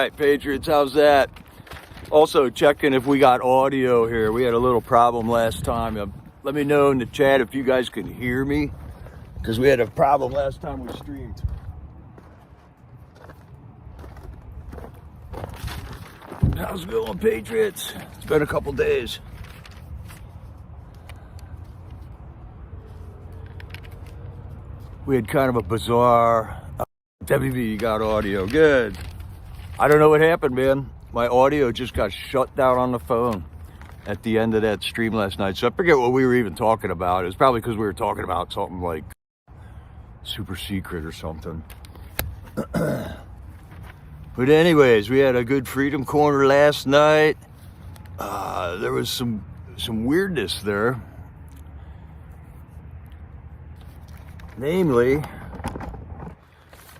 right, Patriots, how's that? Also checking if we got audio here. We had a little problem last time. Let me know in the chat if you guys can hear me, because we had a problem last time we streamed. How's it going, Patriots? It's been a couple days. We had kind of a bizarre... WB, you got audio. Good. I don't know what happened, man. My audio just got shut down on the phone at the end of that stream last night. So I forget what we were even talking about. It was probably because we were talking about something like super secret or something. But anyways, we had a good Freedom Corner last night. There was some weirdness there. Namely,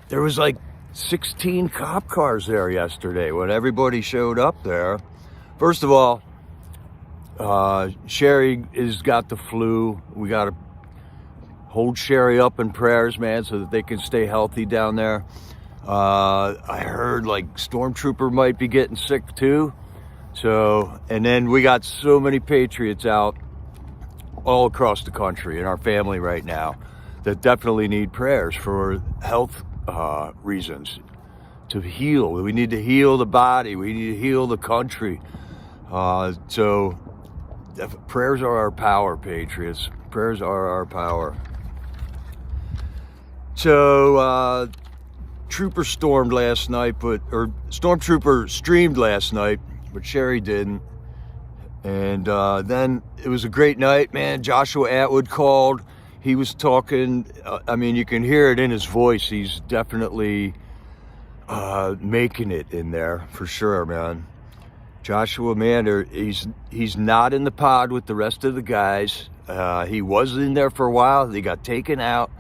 there was like 16 cop cars there yesterday when everybody showed up there. First of all, Sherry has got the flu. We got to hold Sherry up in prayers, man, so that they can stay healthy down there. I heard like Stormtrooper might be getting sick too. So, and then we got so many Patriots out all across the country in our family right now that definitely need prayers for health reasons, to heal. We need to heal the body. We need to heal the country. So prayers are our power, Patriots. Prayers are our power. So Stormtrooper streamed last night, but Sherry didn't. And then it was a great night, man. Joshua Atwood called. He was talking, I mean, you can hear it in his voice. He's definitely making it in there for sure, man. Joshua, man, he's not in the pod with the rest of the guys. He was in there for a while. They got taken out.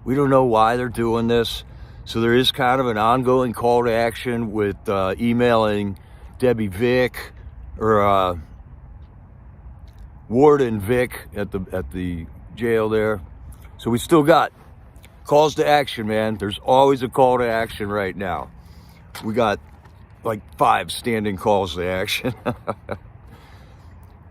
We don't know why they're doing this. So there is kind of an ongoing call to action with emailing Debbie Vick or Warden Vick at the jail there. So we still got calls to action, man. There's always a call to action right now. We got like 5 standing calls to action.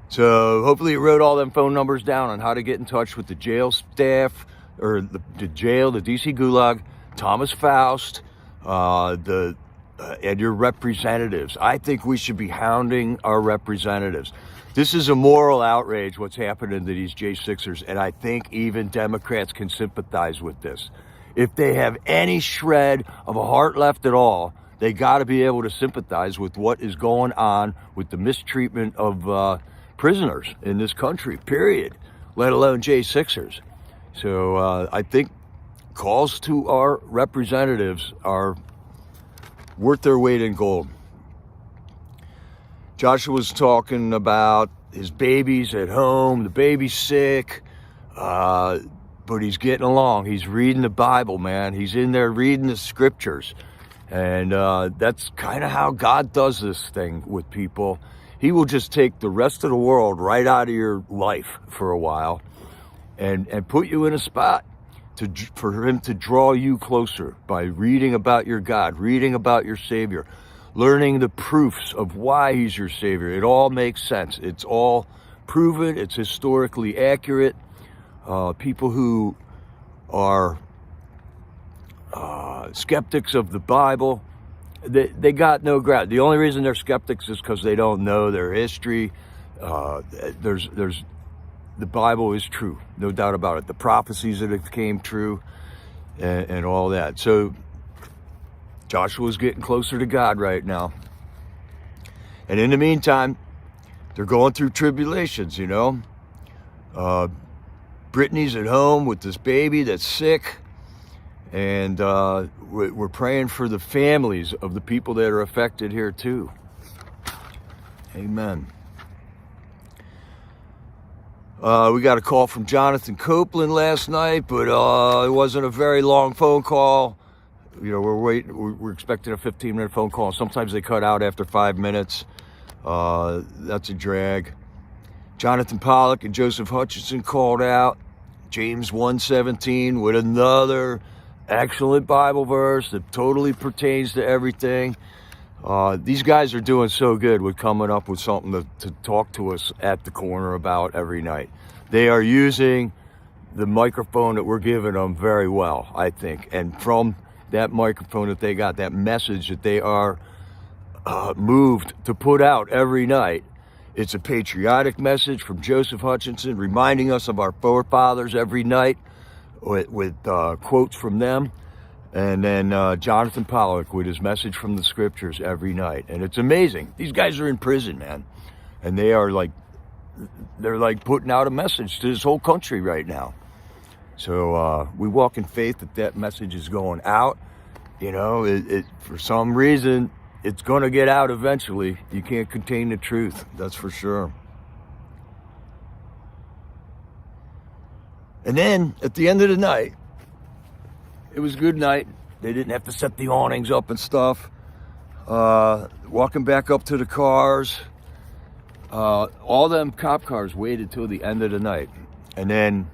So hopefully you wrote all them phone numbers down on how to get in touch with the jail staff, or the jail, the DC Gulag, Thomas Faust, and your representatives. I think we should be hounding our representatives. This is a moral outrage, what's happening to these J6ers, and I think even Democrats can sympathize with this. If they have any shred of a heart left at all, they got to be able to sympathize with what is going on with the mistreatment of prisoners in this country, period, let alone J6ers. So I think calls to our representatives are worth their weight in gold. Joshua was talking about his baby's at home. The baby's sick, but he's getting along. He's reading the Bible, man. He's in there reading the scriptures. And that's kind of how God does this thing with people. He will just take the rest of the world right out of your life for a while and put you in a spot for him to draw you closer by reading about your God, reading about your Savior, learning the proofs of why he's your Savior. It all makes sense. It's all proven. It's historically accurate. People who are skeptics of the Bible, they got no ground. The only reason they're skeptics is because they don't know their history. The Bible is true, no doubt about it. The prophecies that it came true and all that. So Joshua's getting closer to God right now. And in the meantime, they're going through tribulations, you know. Brittany's at home with this baby that's sick. And we're praying for the families of the people that are affected here too. Amen. We got a call from Jonathan Copeland last night, but it wasn't a very long phone call. You know, we're expecting a 15-minute phone call. Sometimes they cut out after 5 minutes. That's a drag. Jonathan Pollock and Joseph Hutchinson called out. James 1:17 with another excellent Bible verse that totally pertains to everything. These guys are doing so good with coming up with something to talk to us at the corner about every night. They are using the microphone that we're giving them very well, I think. And from that microphone that they got, that message that they are moved to put out every night, it's a patriotic message from Joseph Hutchinson, reminding us of our forefathers every night with quotes from them. And then Jonathan Pollock with his message from the scriptures every night. And it's amazing. These guys are in prison, man. And they're like putting out a message to this whole country right now. So we walk in faith that message is going out. You know, it for some reason, it's going to get out eventually. You can't contain the truth, that's for sure. And then at the end of the night, it was a good night. They didn't have to set the awnings up and stuff. Walking back up to the cars, all them cop cars waited till the end of the night. And then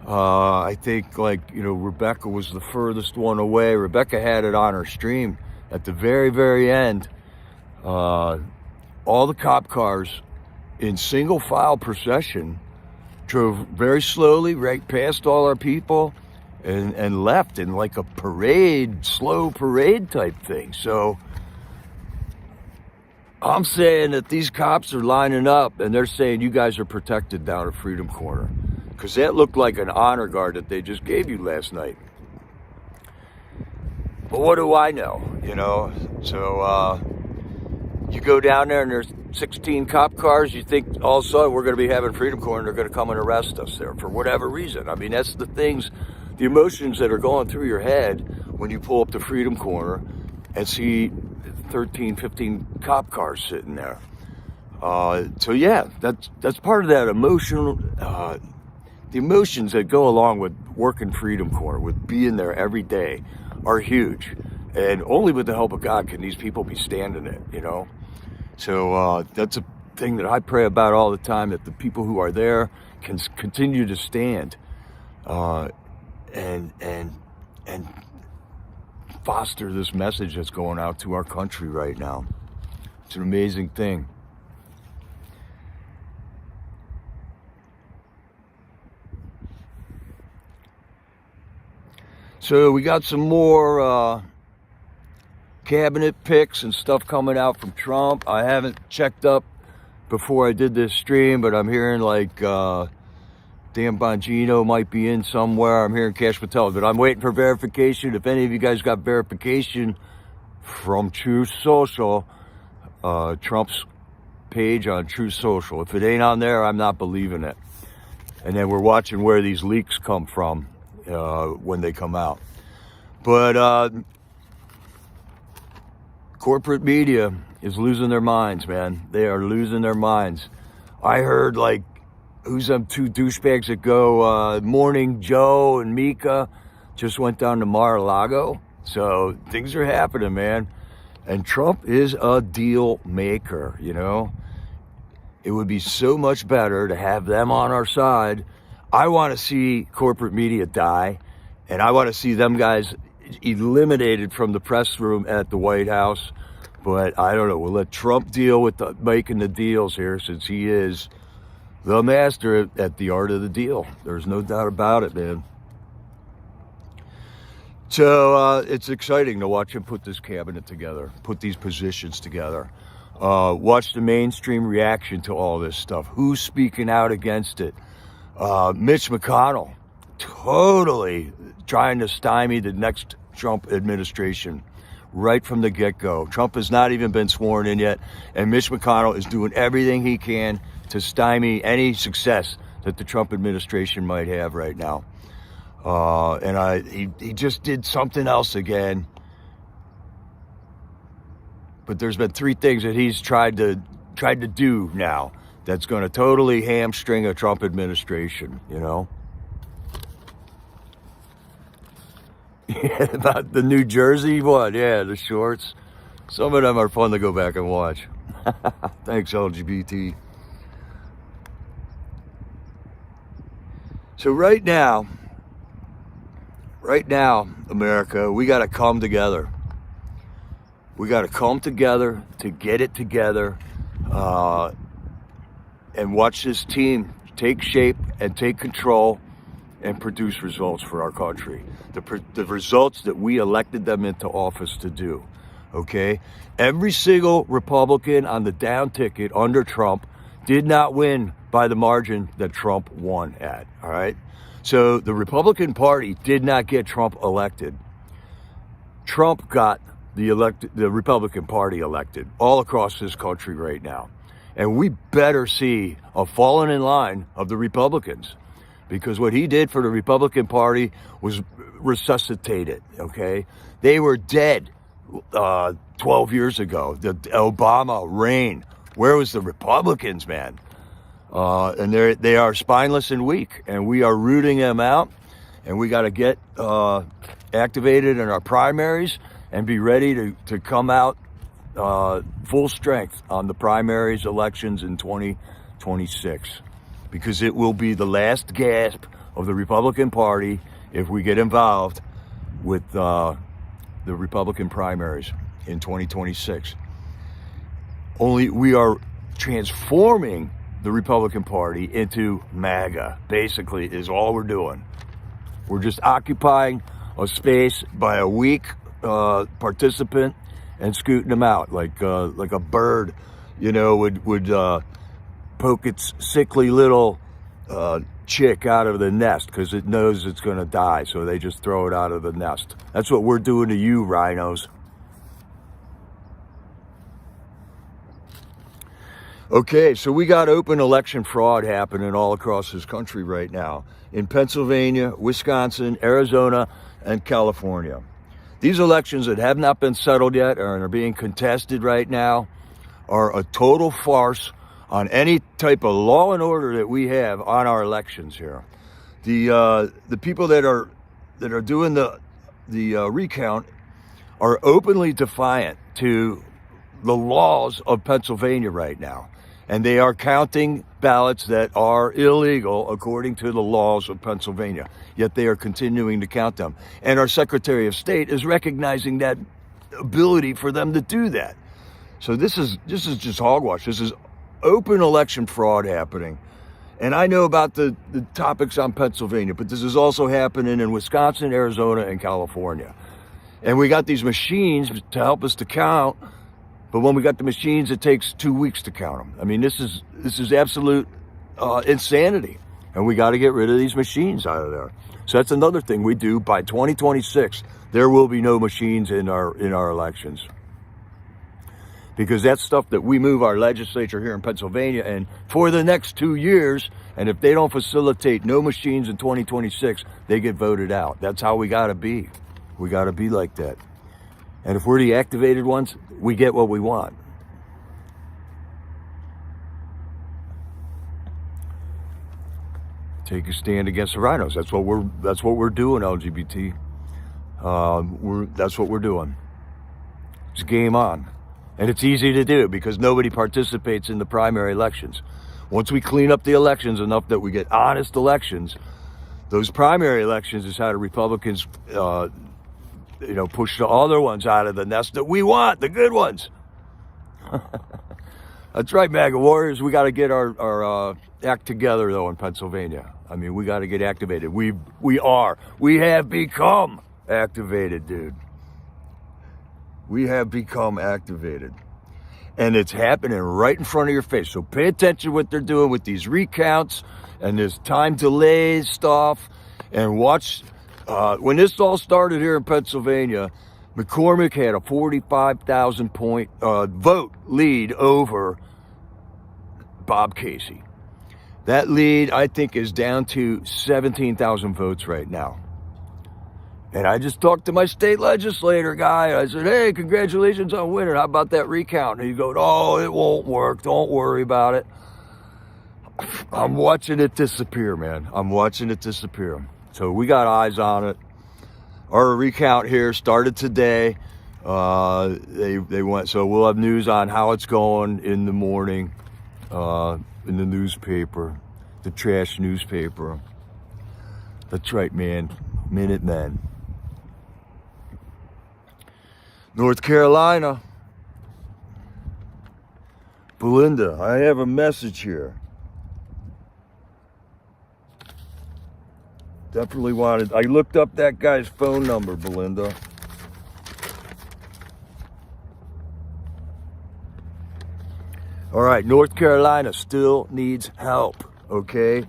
I think, Rebecca was the furthest one away. Rebecca had it on her stream. At the very, very end, all the cop cars in single file procession drove very slowly right past all our people and left in like a parade, slow parade type thing. So I'm saying that these cops are lining up and they're saying you guys are protected down at Freedom Corner, because that looked like an honor guard that they just gave you last night. But what do I know, you know? So you go down there and there's 16 cop cars, you think all of a sudden we're going to be having Freedom Corner, they're going to come and arrest us there for whatever reason. I mean, that's the things, the emotions that are going through your head when you pull up to Freedom Corner and see 13, 15 cop cars sitting there. So yeah, that's part of that emotional, the emotions that go along with working Freedom Corner, with being there every day, are huge. And only with the help of God can these people be standing it, you know? So that's a thing that I pray about all the time, that the people who are there can continue to stand and foster this message that's going out to our country right now. It's an amazing thing. So we got some more cabinet picks and stuff coming out from Trump. I haven't checked up before I did this stream, but I'm hearing like Dan Bongino might be in somewhere. I'm hearing Cash Patel, but I'm waiting for verification. If any of you guys got verification from Truth Social, Trump's page on Truth Social, if it ain't on there, I'm not believing it. And then we're watching where these leaks come from when they come out. But corporate media is losing their minds, man. They are losing their minds. I heard, like, who's them two douchebags that go, Morning Joe and Mika just went down to Mar-a-Lago. So things are happening, man. And Trump is a deal maker, you know. It would be so much better to have them on our side. I want to see corporate media die, and I want to see them guys eliminated from the press room at the White House. But I don't know. We'll let Trump deal with making the deals here, since he is the master at the art of the deal. There's no doubt about it, man. So it's exciting to watch him put this cabinet together, put these positions together. Watch the mainstream reaction to all this stuff. Who's speaking out against it? Mitch McConnell, totally trying to stymie the next Trump administration right from the get-go. Trump has not even been sworn in yet, and Mitch McConnell is doing everything he can to stymie any success that the Trump administration might have right now. He just did something else again. But there's been three things that he's tried to do now that's going to totally hamstring a Trump administration, you know? Yeah, about the New Jersey one, yeah, the shorts. Some of them are fun to go back and watch. Thanks, LGBT. So right now, America, we got to come together. We got to come together to get it together and watch this team take shape and take control and produce results for our country. The results that we elected them into office to do, okay? Every single Republican on the down ticket under Trump did not win by the margin that Trump won at, all right? So the Republican Party did not get Trump elected. Trump got the Republican Party elected all across this country right now. And we better see a falling in line of the Republicans, because what he did for the Republican Party was resuscitate it, okay? They were dead 12 years ago. The Obama reign. Where was the Republicans, man? And they are spineless and weak, and we are rooting them out, and we got to get activated in our primaries and be ready to come out full strength on the primaries elections in 2026, because it will be the last gasp of the Republican Party if we get involved with the Republican primaries in 2026. Only we are transforming the Republican Party into MAGA, basically, is all we're doing. We're just occupying a space by a weak participant and scooting them out like a bird, you know, would poke its sickly little chick out of the nest because it knows it's going to die, so they just throw it out of the nest. That's what we're doing to you, rhinos. Okay, so we got open election fraud happening all across this country right now in Pennsylvania, Wisconsin, Arizona, and California. These elections that have not been settled yet and are being contested right now are a total farce on any type of law and order that we have on our elections here. The people that are doing the recount are openly defiant to the laws of Pennsylvania right now. And they are counting ballots that are illegal according to the laws of Pennsylvania. Yet they are continuing to count them. And our Secretary of State is recognizing that ability for them to do that. So this is just hogwash. This is open election fraud happening. And I know about the topics on Pennsylvania, but this is also happening in Wisconsin, Arizona, and California. And we got these machines to help us to count. But when we got the machines, it takes 2 weeks to count them. I mean, this is absolute insanity, and we got to get rid of these machines out of there. So that's another thing we do. By 2026, there will be no machines in our elections, because that's stuff that we move our legislature here in Pennsylvania and for the next 2 years. And if they don't facilitate no machines in 2026, they get voted out. That's how we got to be. We got to be like that. And if we're the activated ones, we get what we want. Take a stand against the rhinos. That's what we're doing, LGBT. That's what we're doing. It's game on. And it's easy to do because nobody participates in the primary elections. Once we clean up the elections enough that we get honest elections, those primary elections is how the Republicans push the other ones out of the nest that we want, the good ones. That's right, MAGA warriors. We got to get our act together, though, in Pennsylvania. I mean, we got to get activated. We have become activated, dude. We have become activated. And it's happening right in front of your face. So pay attention to what they're doing with these recounts and this time delays stuff, and watch. When this all started here in Pennsylvania, McCormick had a 45,000 point vote lead over Bob Casey. That lead, I think, is down to 17,000 votes right now. And I just talked to my state legislator guy. I said, hey, congratulations on winning. How about that recount? And he goes, oh, it won't work. Don't worry about it. I'm watching it disappear, man. I'm watching it disappear. So we got eyes on it. Our recount here started today. They went, so we'll have news on how it's going in the morning, in the newspaper, the trash newspaper. That's right, man. Minutemen. North Carolina, Belinda, I have a message here. Definitely wanted, I looked up that guy's phone number, Belinda. All right, North Carolina still needs help, okay?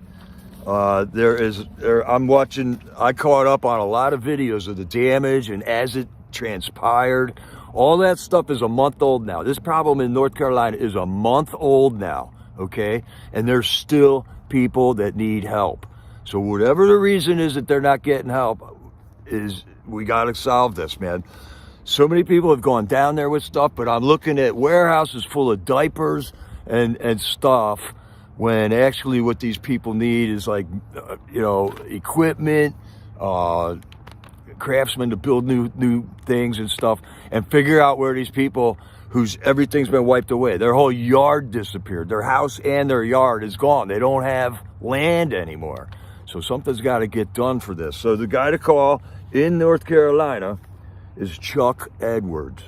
I'm watching, I caught up on a lot of videos of the damage and as it transpired. All that stuff is a month old now. This problem in North Carolina is a month old now, okay? And there's still people that need help. So whatever the reason is that they're not getting help, we got to solve this, man. So many people have gone down there with stuff, but I'm looking at warehouses full of diapers and stuff, when actually what these people need is like, equipment, craftsmen to build new things and stuff, and figure out where these people whose everything's been wiped away. Their whole yard disappeared. Their house and their yard is gone. They don't have land anymore. So something's got to get done for this. So the guy to call in North Carolina is Chuck Edwards.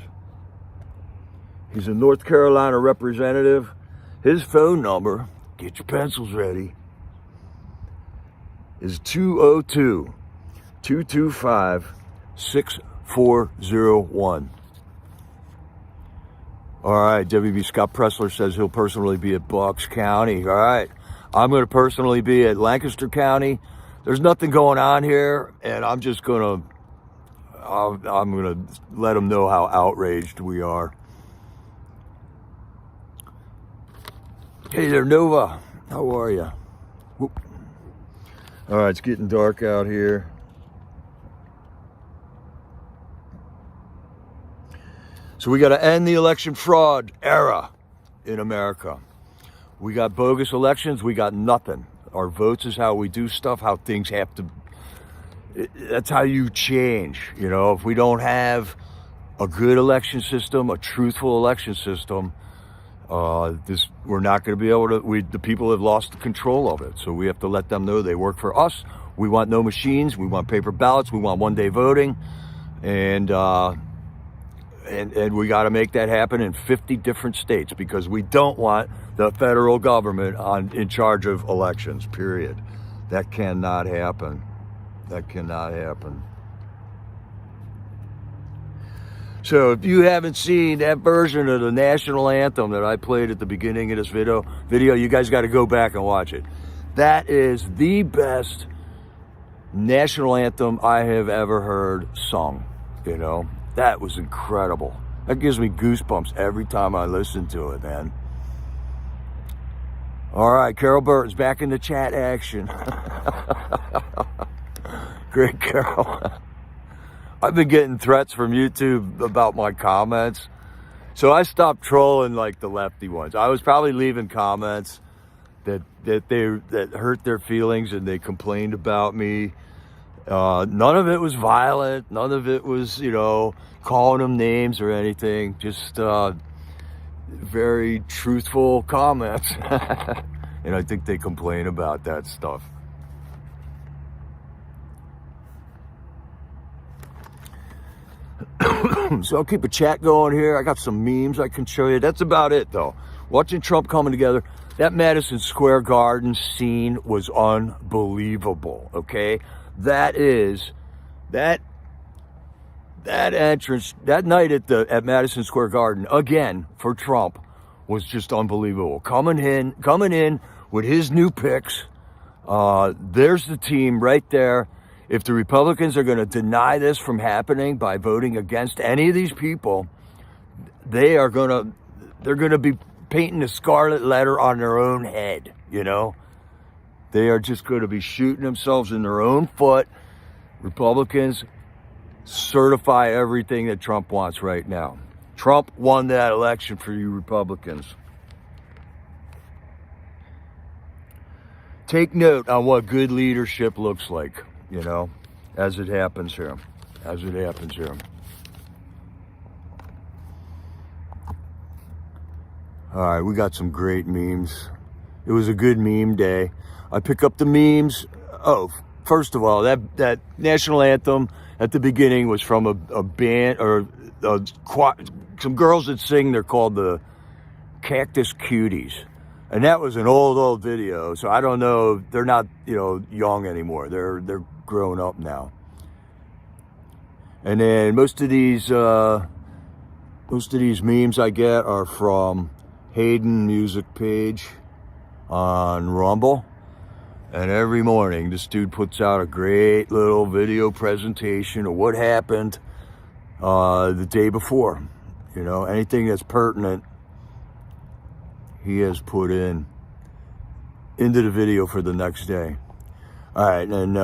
He's a North Carolina representative. His phone number, get your pencils ready, is 202-225-6401. All right, WB Scott Pressler says he'll personally be at Bucks County. All right, I'm going to personally be at Lancaster County. There's nothing going on here, and I'm just going to, I'm going to let them know how outraged we are. Hey there, Nova. How are you? Whoop. All right, it's getting dark out here. So we got to end the election fraud era in America. We got bogus elections. We got nothing. Our votes is how we do stuff, how things have to, that's how you change. If we don't have a good election system, a truthful election system, we're not going to be able to, the people have lost control of it. So we have to let them know they work for us. We want no machines. We want paper ballots. We want one-day voting. And we got to make that happen in 50 different states, because we don't want the federal government in charge of elections, period. That cannot happen. That cannot happen. So if you haven't seen that version of the national anthem that I played at the beginning of this video, you guys got to go back and watch it. That is the best national anthem I have ever heard sung. That was incredible. That gives me goosebumps every time I listen to it, man. All right, Carol Burton's back in the chat action. Great, Carol. I've been getting threats from YouTube about my comments. So I stopped trolling like the lefty ones. I was probably leaving comments that hurt their feelings and they complained about me. None of it was violent. None of it was, calling them names or anything. Just very truthful comments. And I think they complain about that stuff. So I'll keep a chat going here. I got some memes I can show you. That's about it, though. Watching Trump coming together. That Madison Square Garden scene was unbelievable, okay? That entrance, that night at Madison Square Garden, again, for Trump, was just unbelievable. Coming in with his new picks. There's the team right there. If the Republicans are going to deny this from happening by voting against any of these people, they're going to be painting a scarlet letter on their own head, They are just going to be shooting themselves in their own foot. Republicans certify everything that Trump wants right now. Trump won that election for you Republicans. Take note on what good leadership looks like, as it happens here. All right, we got some great memes. It was a good meme day. I pick up the memes. Oh, first of all, that national anthem at the beginning was from a band or some girls that sing. They're called the Cactus Cuties. And that was an old video, so I don't know. They're not, young anymore. They're grown up now. And then most of these memes I get are from Hayden Music page on Rumble. And every morning, this dude puts out a great little video presentation of what happened the day before. Anything that's pertinent, he has put into the video for the next day. All right, and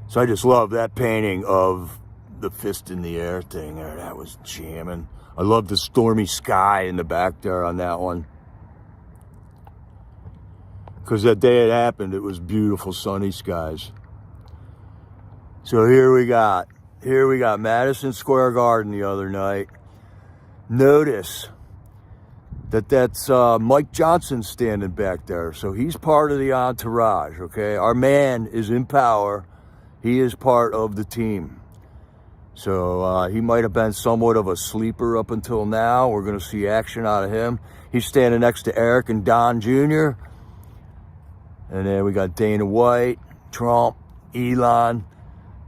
so I just love that painting of the fist in the air thing there. That was jamming. I love the stormy sky in the back there on that one. Because that day it happened, it was beautiful sunny skies. So here we got Madison Square Garden the other night. Notice that's Mike Johnson standing back there. So he's part of the entourage, okay? Our man is in power. He is part of the team. So he might have been somewhat of a sleeper up until now. We're going to see action out of him. He's standing next to Eric and Don Jr. And then we got Dana White, Trump, Elon,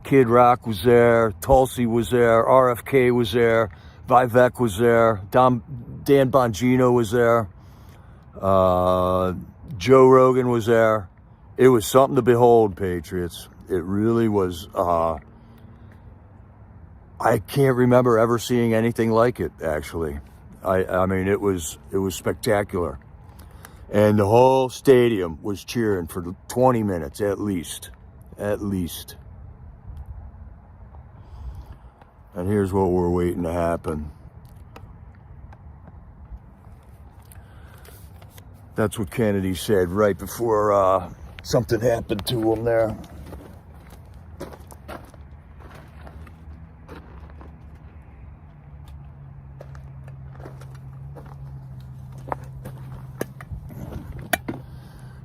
Kid Rock was there, Tulsi was there, RFK was there, Vivek was there, Dan Bongino was there, Joe Rogan was there. It was something to behold, Patriots. It really was. I can't remember ever seeing anything like it, actually. I mean, it was spectacular. And the whole stadium was cheering for 20 minutes at least. At least. And here's what we're waiting to happen. That's what Kennedy said right before something happened to him there.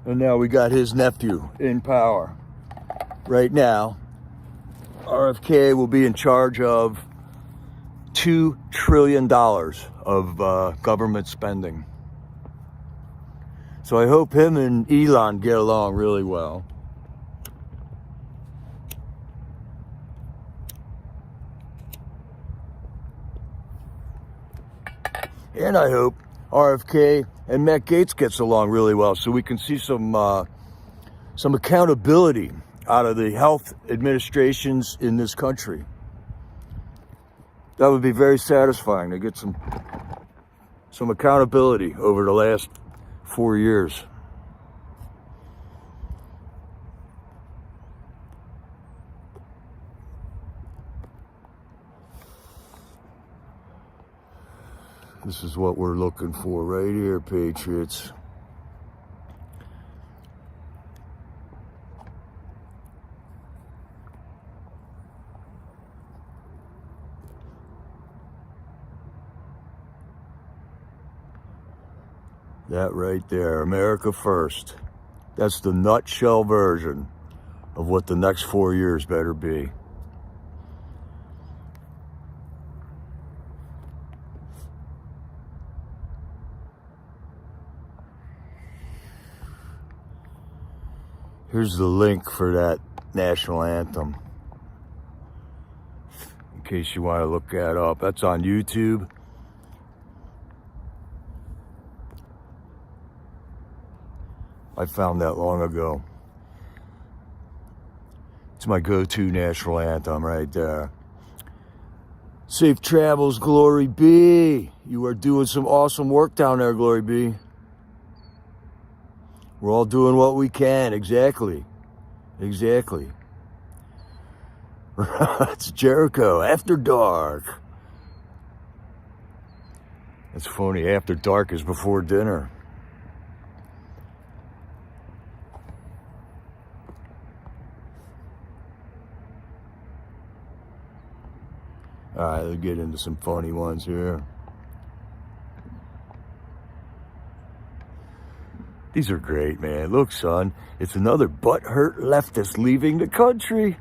And now we got his nephew in power. Right now, RFK will be in charge of $2 trillion of government spending. So I hope him and Elon get along really well. And I hope RFK and Matt Gaetz gets along really well, so we can see some accountability out of the health administrations in this country. That would be very satisfying to get some accountability over the last 4 years. This is what we're looking for right here, Patriots. That right there, America first. That's the nutshell version of what the next 4 years better be. Here's the link for that national anthem, in case you want to look that up. That's on YouTube. I found that long ago. It's my go-to national anthem right there. Safe travels, Glory B. You are doing some awesome work down there, Glory B. We're all doing what we can. Exactly. Exactly. It's Jericho. After dark. It's funny. After dark is before dinner. All right, let's get into some funny ones here. These are great, man. Look, son, it's another butthurt leftist leaving the country.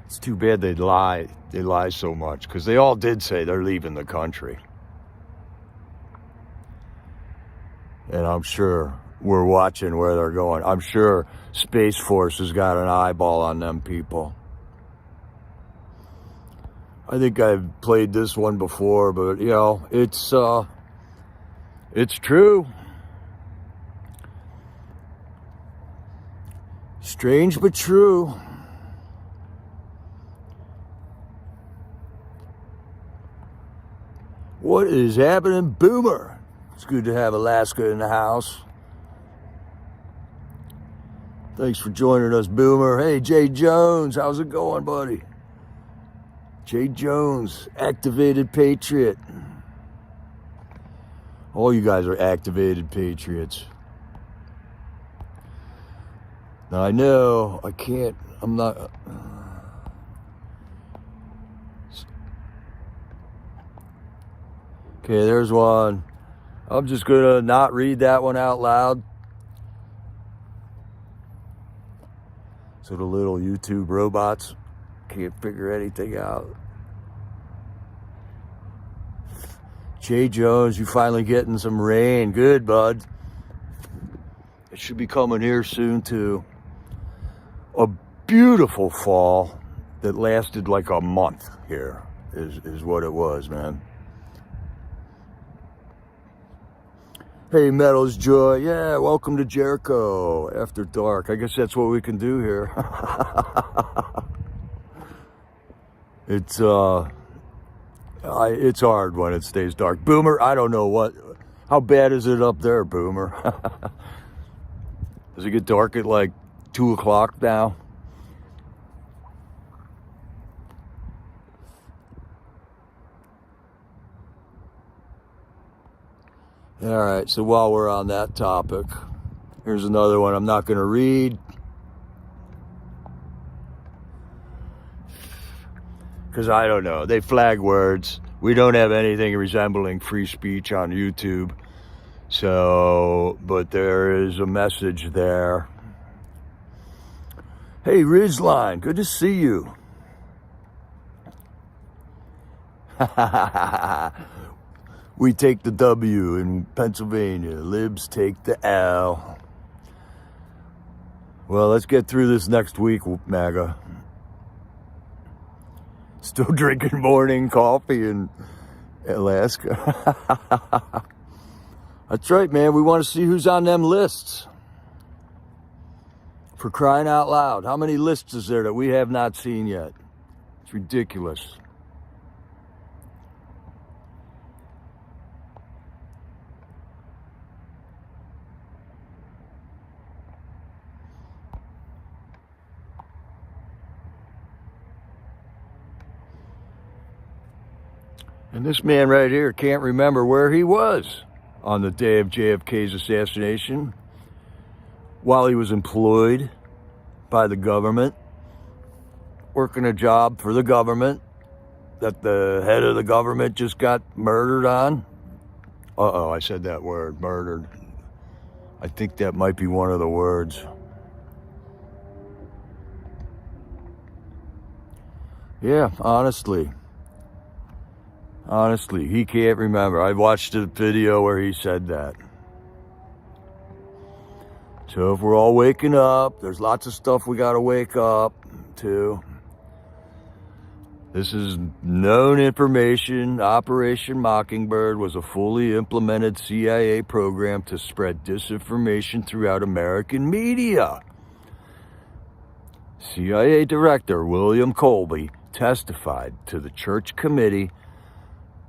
It's Too bad they lie. They lie so much, because they all did say they're leaving the country. And I'm sure we're watching where they're going. I'm sure Space Force has got an eyeball on them people. I think I've played this one before, but you know, it's true. Strange but true. What is happening, Boomer? It's good to have Alaska in the house. Thanks for joining us, Boomer. Hey, Jay Jones, how's it going, buddy? Jay Jones, activated patriot. All you guys are activated patriots. Now I know I can't, I'm not. Okay, there's one. I'm just gonna not read that one out loud, so the little YouTube robots can't figure anything out. Jay Jones, you finally getting some rain. Good, bud. It should be coming here soon, too. A beautiful fall that lasted like a month here is what it was, man. Hey, Metals Joy. Yeah, welcome to Jericho After Dark. I guess that's what we can do here. It's hard when it stays dark. Boomer, I don't know how bad is it up there, Boomer? Does it get dark at like 2 o'clock now? All right, so while we're on that topic, here's another one I'm not going to read, because I don't know. They flag words. We don't have anything resembling free speech on YouTube. So, but there is a message there. Hey, Ridgeline, good to see you. We take the W in Pennsylvania. Libs take the L. Well, let's get through this next week, MAGA. Still drinking morning coffee in Alaska. That's right, man. We want to see who's on them lists. For crying out loud. How many lists is there that we have not seen yet? It's ridiculous. And this man right here can't remember where he was on the day of JFK's assassination, while he was employed by the government, working a job for the government that the head of the government just got murdered on. Uh-oh, I said that word, murdered. I think that might be one of the words. Yeah, honestly, he can't remember. I watched a video where he said that. So if we're all waking up, there's lots of stuff we got to wake up to. This is known information. Operation Mockingbird was a fully implemented CIA program to spread disinformation throughout American media. CIA Director William Colby testified to the Church Committee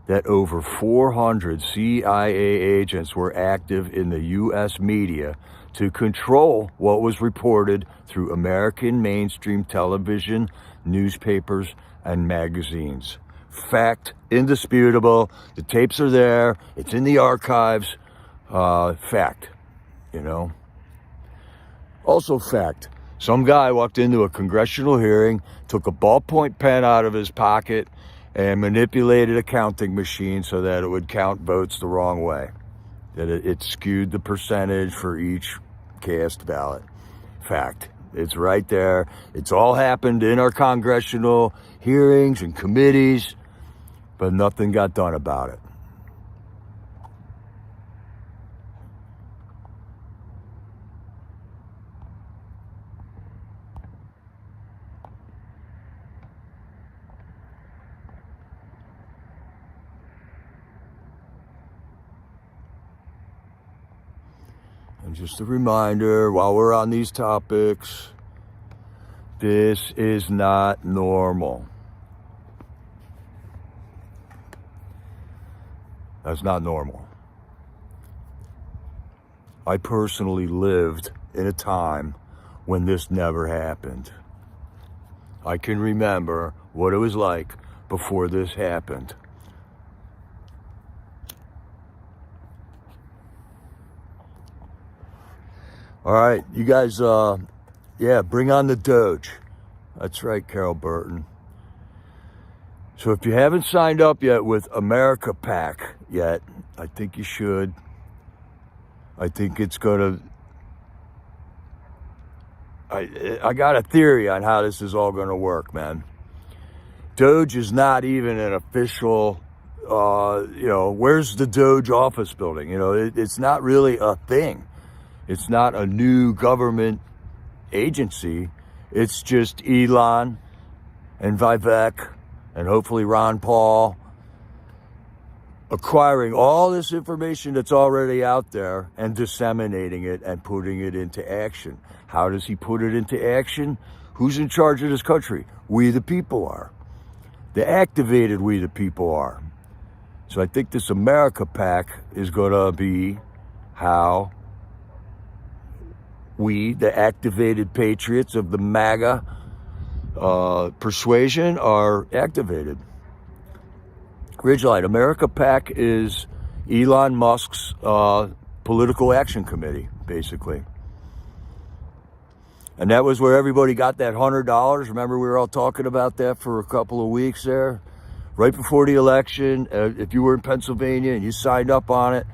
that over 400 CIA agents were active in the U.S. media to control what was reported through American mainstream television, newspapers, and magazines. Fact, indisputable. The tapes are there. It's in the archives. Fact, you know. Also fact, some guy walked into a congressional hearing, took a ballpoint pen out of his pocket, and manipulated a counting machine so that it would count votes the wrong way. That it skewed the percentage for each cast ballot. Fact. It's right there. It's all happened in our congressional hearings and committees, but nothing got done about it. And just a reminder, while we're on these topics, this is not normal. That's not normal. I personally lived in a time when this never happened. I can remember what it was like before this happened. All right, you guys, bring on the Doge. That's right, Carol Burton. So if you haven't signed up yet with America PAC yet, I think you should. I think it's going to... I got a theory on how this is all going to work, man. Doge is not even an official, where's the Doge office building? It's not really a thing. It's not a new government agency. It's just Elon and Vivek and hopefully Ron Paul acquiring all this information that's already out there and disseminating it and putting it into action. How does he put it into action? Who's in charge of this country? We the people are. The activated we the people are. So I think this America PAC is going to be how we, the activated patriots of the MAGA persuasion, are activated. Ridgeline, America PAC is Elon Musk's political action committee, basically. And that was where everybody got that $100. Remember, we were all talking about that for a couple of weeks there, right before the election. If you were in Pennsylvania and you signed up on it,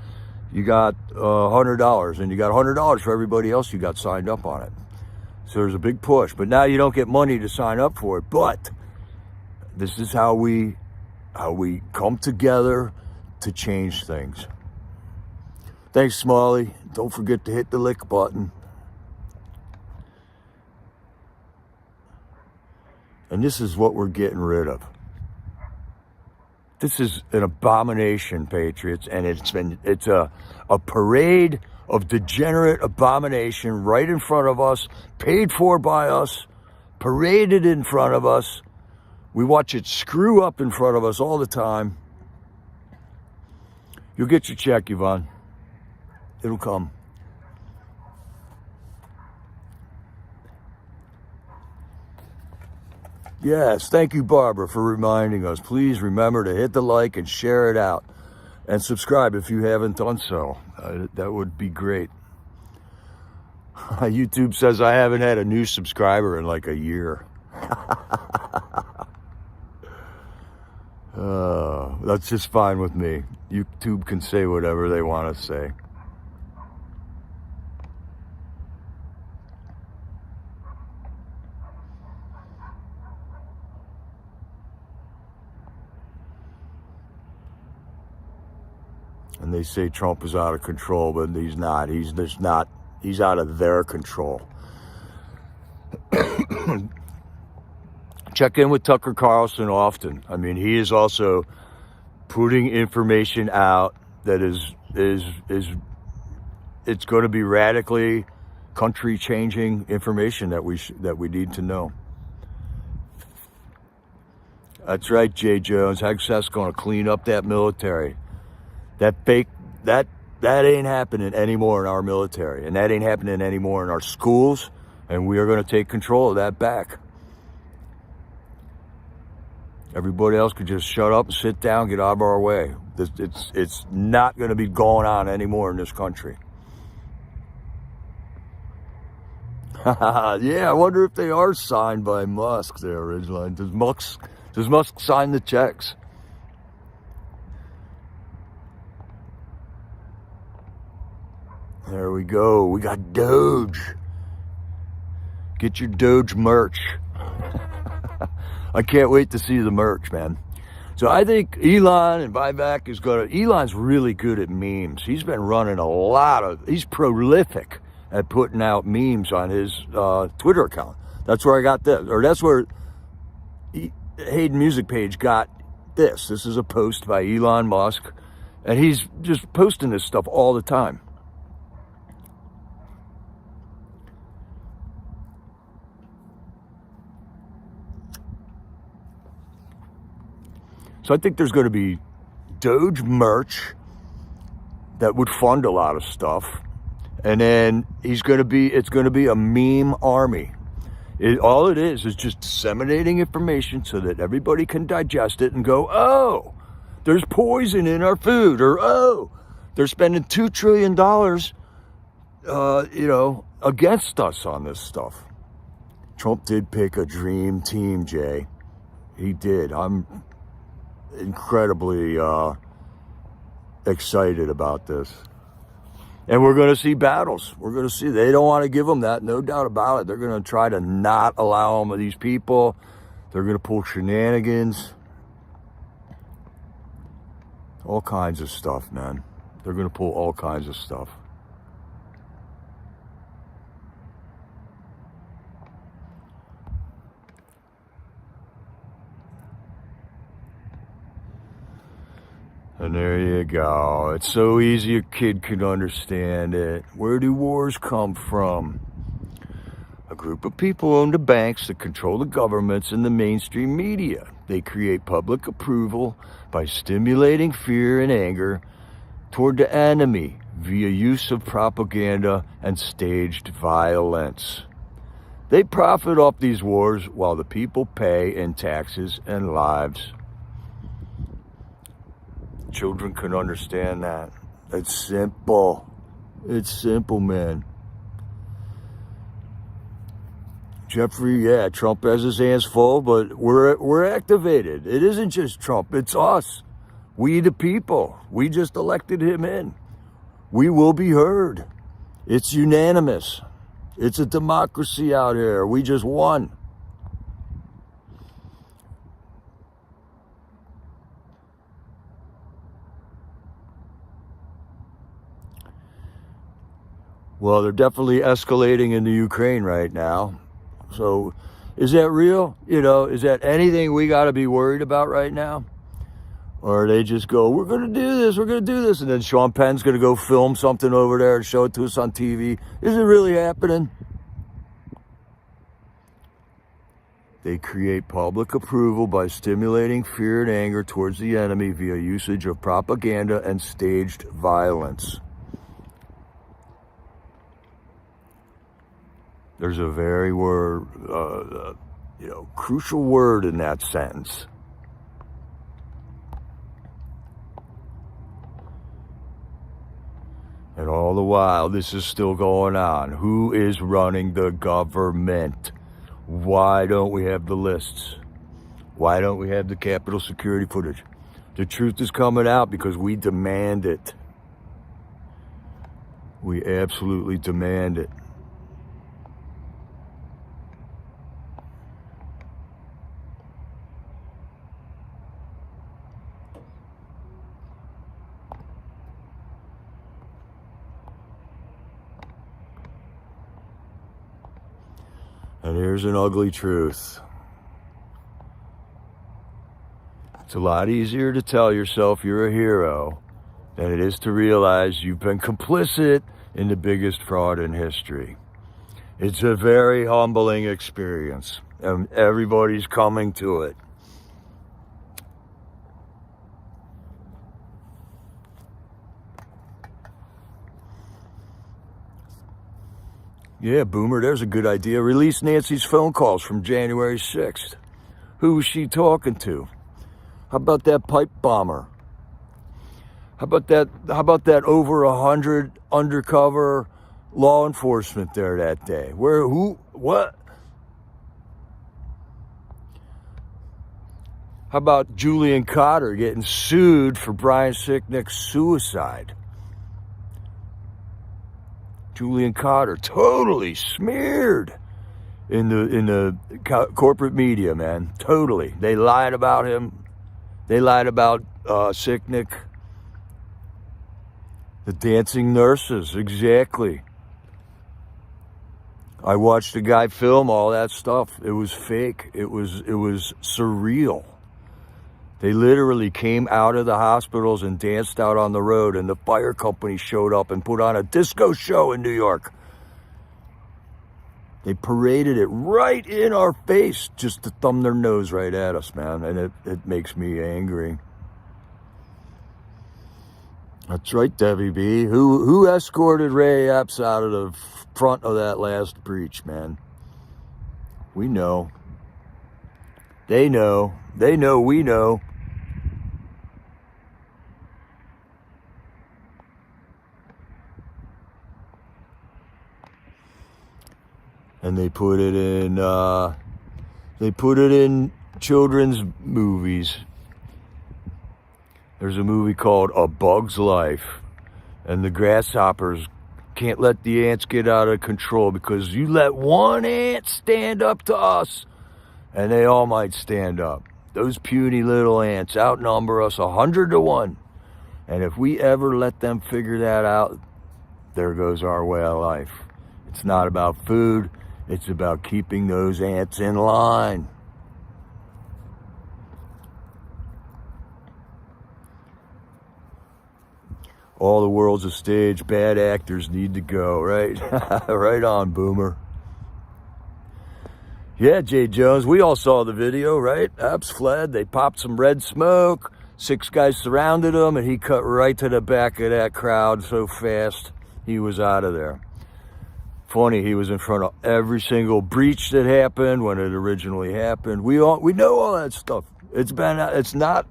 you got $100, and you got $100 for everybody else you got signed up on it. So there's a big push. But now you don't get money to sign up for it. But this is how we come together to change things. Thanks, Smalley. Don't forget to hit the like button. And this is what we're getting rid of. This is an abomination, patriots, and it's a parade of degenerate abomination right in front of us, paid for by us, paraded in front of us. We watch it screw up in front of us all the time. You'll get your check, Yvonne. It'll come. Yes, thank you, Barbara, for reminding us. Please remember to hit the like and share it out. And subscribe if you haven't done so. That would be great. YouTube says I haven't had a new subscriber in like a year. That's just fine with me. YouTube can say whatever they want to say. And they say Trump is out of control, but he's not. He's out of their control. Check in with Tucker Carlson often. I mean, he is also putting information out that is it's going to be radically country-changing information that we need to know. That's right, Jay Jones. Hegseth's going to clean up that military. That ain't happening anymore in our military, and that ain't happening anymore in our schools, and we are going to take control of that back. Everybody else could just shut up and sit down, get out of our way. It's not going to be going on anymore in this country. Yeah, I wonder if they are signed by Musk there, Ridgeline. Does Musk sign the checks? There we go. We got Doge. Get your Doge merch. I can't wait to see the merch, man. So I think Elon and Vivek is going to... Elon's really good at memes. He's been running he's prolific at putting out memes on his Twitter account. That's where I got this. Or that's where Hayden Music Page got this. This is a post by Elon Musk. And he's just posting this stuff all the time. So I think there's going to be Doge merch that would fund a lot of stuff. And then it's going to be a meme army. All it is just disseminating information so that everybody can digest it and go, oh, there's poison in our food, or oh, they're spending $2 trillion, against us on this stuff. Trump did pick a dream team, Jay. He did. I'm incredibly excited about this. And we're going to see battles. We're going to see. They don't want to give them that, no doubt about it. They're going to try to not allow them, these people. They're going to pull shenanigans. All kinds of stuff, man. They're going to pull all kinds of stuff. And there you go. It's so easy a kid can understand it. Where do wars come from? A group of people own the banks that control the governments and the mainstream media. They create public approval by stimulating fear and anger toward the enemy via use of propaganda and staged violence. They profit off these wars while the people pay in taxes and lives. Children can understand that. It's simple. It's simple, man. Jeffrey, yeah, Trump has his hands full, but we're activated. It isn't just Trump, it's us. We the people. We just elected him in. We will be heard. It's unanimous. It's a democracy out here. We just won. Well, they're definitely escalating in the Ukraine right now. So is that real? Is that anything we got to be worried about right now? Or they just go, we're going to do this, we're going to do this. And then Sean Penn's going to go film something over there and show it to us on TV. Is it really happening? They create public approval by stimulating fear and anger towards the enemy via usage of propaganda and staged violence. There's a very crucial word in that sentence. And all the while, this is still going on. Who is running the government? Why don't we have the lists? Why don't we have the Capitol security footage? The truth is coming out because we demand it. We absolutely demand it. And here's an ugly truth. It's a lot easier to tell yourself you're a hero than it is to realize you've been complicit in the biggest fraud in history. It's a very humbling experience, and everybody's coming to it. Yeah, Boomer, there's a good idea. Release Nancy's phone calls from January 6th. Who was she talking to? How about that pipe bomber? How about that over 100 undercover law enforcement there that day? Where, who, what? How about Julian Cotter getting sued for Brian Sicknick's suicide? Julian Cotter, totally smeared. in the corporate media, man. Totally. They lied about him. They lied about Sicknick. The dancing nurses, exactly. I watched a guy film all that stuff. It was fake. It was surreal. They literally came out of the hospitals and danced out on the road, and the fire company showed up and put on a disco show in New York. They paraded it right in our face just to thumb their nose right at us, man. And it makes me angry. That's right, Debbie B. Who escorted Ray Epps out of the front of that last breach, man? We know. They know. They know we know. And they put it in children's movies. There's a movie called A Bug's Life, and the grasshoppers can't let the ants get out of control, because you let one ant stand up to us and they all might stand up. Those puny little ants outnumber us 100 to 1. And if we ever let them figure that out, there goes our way of life. It's not about food. It's about keeping those ants in line. All the world's a stage. Bad actors need to go, right? Right on, Boomer. Yeah, Jay Jones, we all saw the video, right? Epps fled. They popped some red smoke. 6 guys surrounded him, and he cut right to the back of that crowd so fast he was out of there. Funny, he was in front of every single breach that happened when it originally happened. We know all that stuff. It's not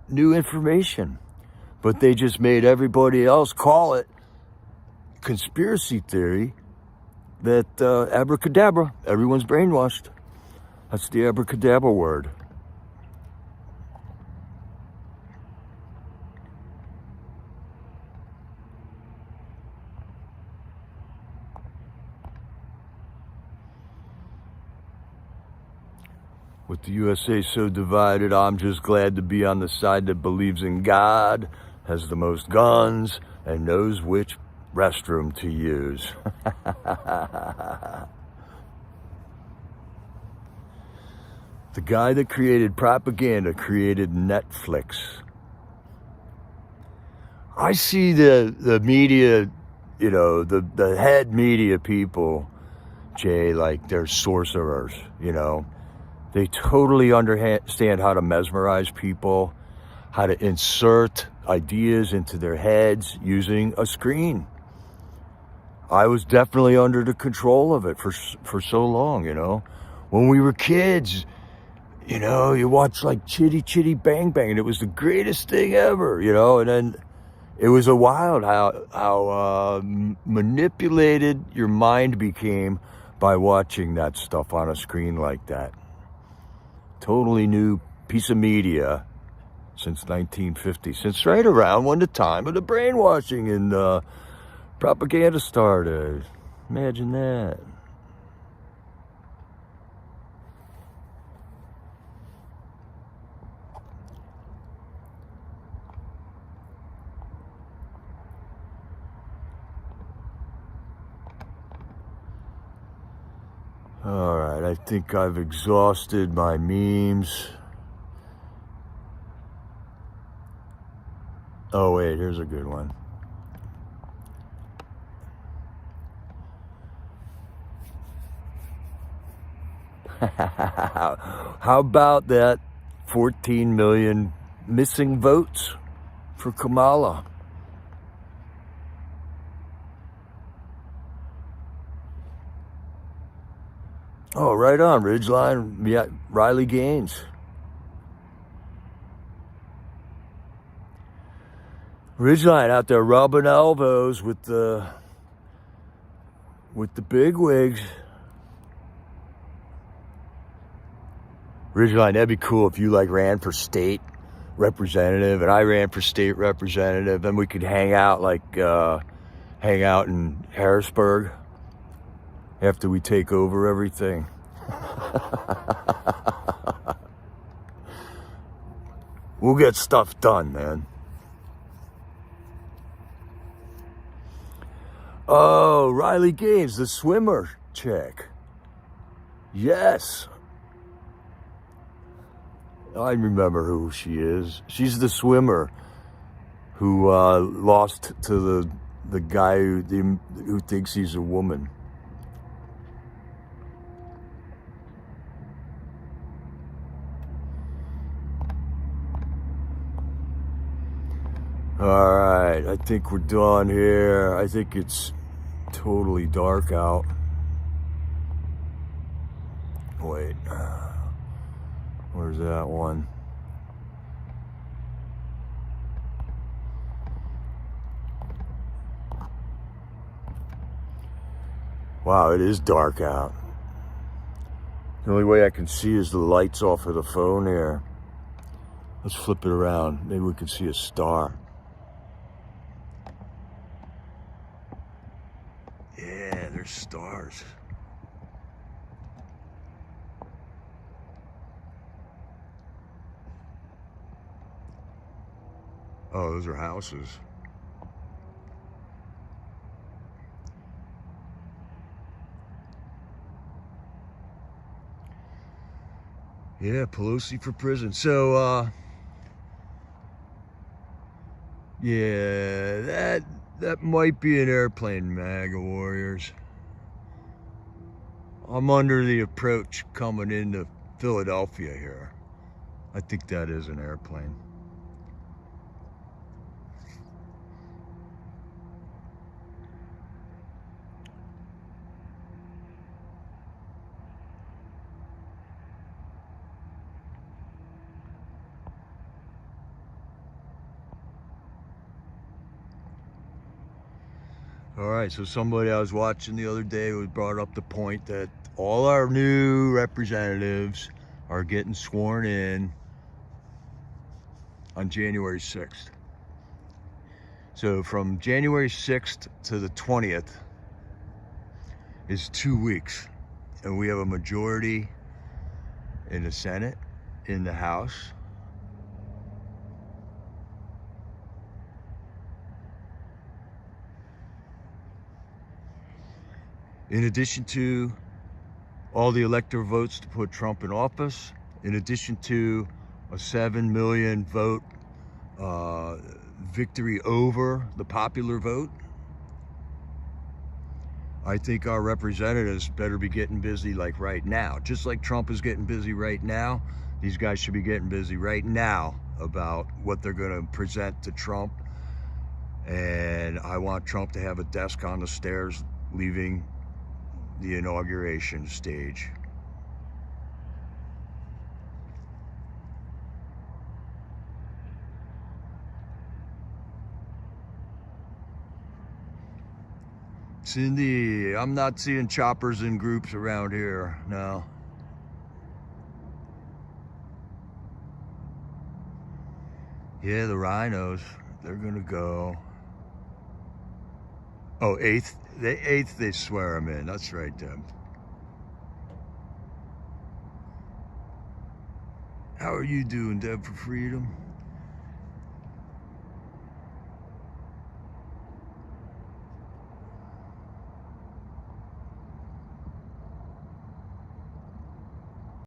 new information, but they just made everybody else call it conspiracy theory. That abracadabra, everyone's brainwashed. That's the abracadabra word. With the USA so divided, I'm just glad to be on the side that believes in God, has the most guns, and knows which restroom to use. The guy that created propaganda created Netflix. I see the media, the head media people, Jay, like they're sorcerers, They totally understand how to mesmerize people, how to insert ideas into their heads using a screen. I was definitely under the control of it for so long, When we were kids, you watch like Chitty Chitty Bang Bang, and it was the greatest thing ever, And then it was a wild how manipulated your mind became by watching that stuff on a screen like that. Totally new piece of media since 1950, since right around when the time of the brainwashing and propaganda started. Imagine that. All right, I think I've exhausted my memes. Oh, wait, here's a good one. How about that 14 million missing votes for Kamala? Oh, right on, Ridgeline, yeah, Riley Gaines. Ridgeline out there rubbing elbows with the bigwigs. Ridgeline, that'd be cool if you ran for state representative and I ran for state representative, and we could hang out in Harrisburg. after we take over everything. We'll get stuff done, man. Oh, Riley Gaines, the swimmer chick. Yes. I remember who she is. She's the swimmer who lost to the guy who thinks he's a woman. All right, I think we're done here. I think it's totally dark out. Wait, where's that one? Wow, it is dark out. The only way I can see is the lights off of the phone here. Let's flip it around. Maybe we can see a star. Yeah, there's stars. Oh, those are houses. Yeah, Pelosi for prison. So, yeah, that might be an airplane, MAGA warriors. I'm under the approach coming into Philadelphia here. I think that is an airplane. All right, so somebody I was watching the other day was brought up the point that all our new representatives are getting sworn in on January 6th. So from January 6th to the 20th is 2 weeks. And we have a majority in the Senate, in the House. In addition to all the electoral votes to put Trump in office, in addition to a 7 million vote victory over the popular vote, I think our representatives better be getting busy like right now. Just like Trump is getting busy right now, these guys should be getting busy right now about what they're going to present to Trump. And I want Trump to have a desk on the stairs leaving the inauguration stage. Cindy, I'm not seeing choppers in groups around here, no. Yeah, the rhinos, they're gonna go. Oh, 8th, the 8th they swear them in, that's right, Deb. How are you doing, Deb, for freedom?